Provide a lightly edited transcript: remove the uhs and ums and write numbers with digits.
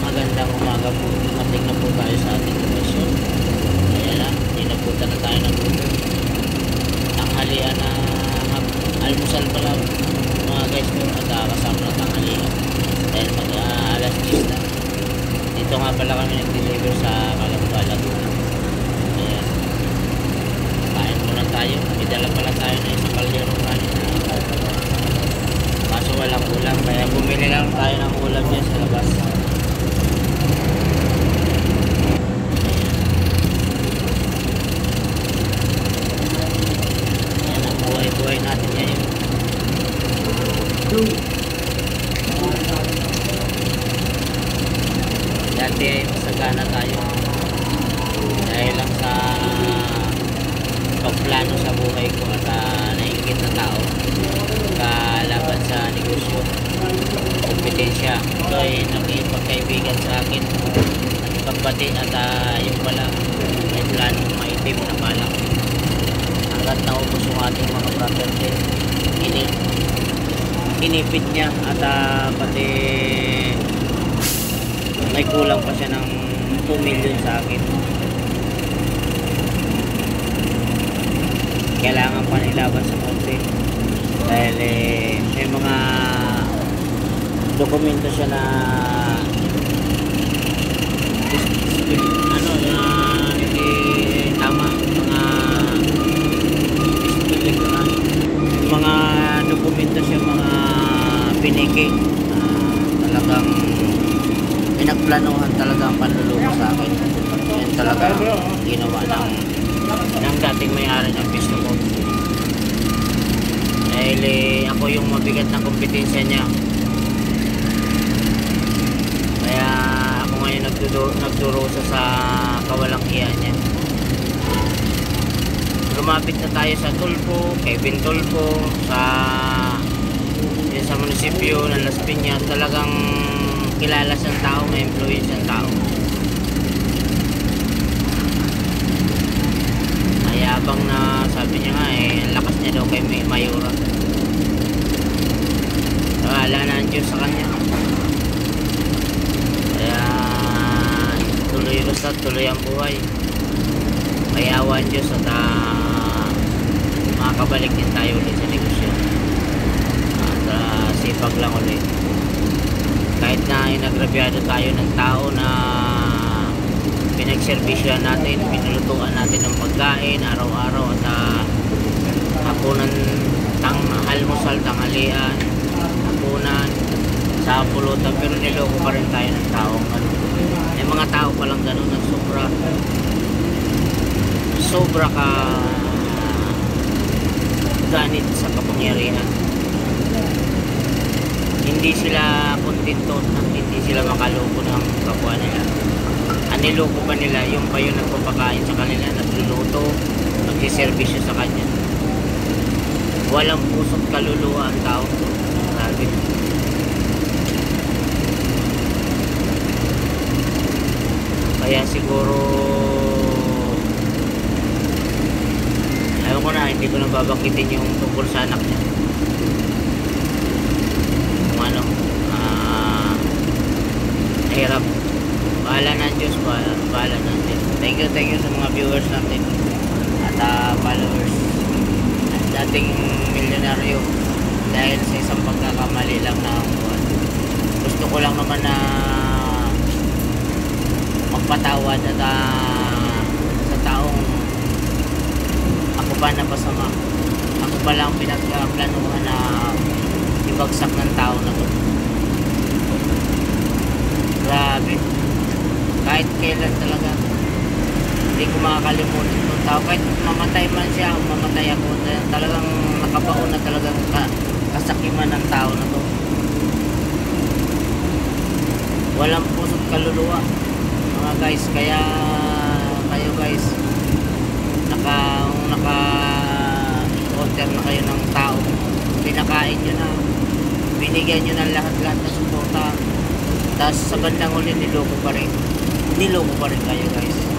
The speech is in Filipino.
Magandang umaga po. Dumating na po tayo sa ating lokasyon. Ayan na, ninapunta na tayo ng Google. Tanghalian na almusal pala mga guys po. At kasama na tanghalian. Dahil alas 10 na. Dito nga pala kami nag-deliver sa Calamba, Laguna. Ayan. Kain muna tayo. Idala pala tayo na isang kaldero kanin. Kaso walang ulam. Kaya bumili lang tayo ng ulam niya sa labas. Buhay natin ngayon. Dati ay masagana tayo dahil lang sa pagplano sa buhay ko at naingit na tao kalaban sa negosyo, kompetensya. Ito ay nakipagkaibigan sa akin at pagbati at yung pala may planong maitim na balak. Hanggat naubos yung ating mga property, inipit niya at pati may kulang pa siya ng 2 million sa akin. Kailangan pa nilaban sa korte dahil may mga dokumento siya na na hindi tama, mga dokumento siya, mga piniki. Talagang pinagplanuhan talaga ang panluloko sa akin. Yan talaga ginawa ng dating may-ari ng pisto ko. Dahil ako yung mabigat na kompetensya niya. Kaya ako ngayon nagdurusa sa kawalang hiya niya. Lumapit na tayo sa Tulfo, Kevin Tulfo, sa munisipyo ng Las Piñas. Talagang kilala siyang tao, may employee siyang tao. Mayabang na, sabi niya nga ang lakas niya daw kay Mayura. Wala na ang Diyos sa kanya. Kaya tuloy basta, tuloy ang buhay. Mayawan Diyos at makakabalik din tayo ulit sa negosyo at sipag lang ulit. Kahit na inagrabyado tayo ng tao na pinagservisyohan natin, pinulutuan natin ng pagkain araw-araw at hapunan, almusal, tanghalian, hapunan, sa pulutan, pero niloko pa rin tayo ng tao. May mga tao palang ganun na sobra ka ganit sa kapangyarihan. Hindi sila kontento at hindi sila makaloko ng kapwa nila. Ang niloko pa nila yung pa yung nagpapakain sa kanila, nagluluto, nagsiservisyo sa kanya. Walang puso't kaluluwa ang tao. Sabi. Kaya siguro ayaw ko na, hindi ko na babakitin yung tungkol sa anak niya. Kung ano, nahirap. Bahala na ang Diyos, bahala na ang Diyos. Thank you sa mga viewers natin at followers. Dating milyonaryo dahil sa isang pagkakamali lang na gusto ko lang naman na magpatawad at sa taong ako pa napasama. Ako pa lang pinagplanuhan na ibagsak ng tao na to. Grabe. Kahit kailan talaga hindi ko makakalimutan itong tao. Kahit mamatay man siya o mamatay ako, talagang nakabaon na talagang kasakiman ng tao na to. Walang puso't kaluluwa mga guys. Kaya kayo guys, naka-order na kayo ng tao, pinakain nyo na, binigyan nyo ng lahat-lahat na suporta, tapos sa bandang uli niloko pa rin kayo guys.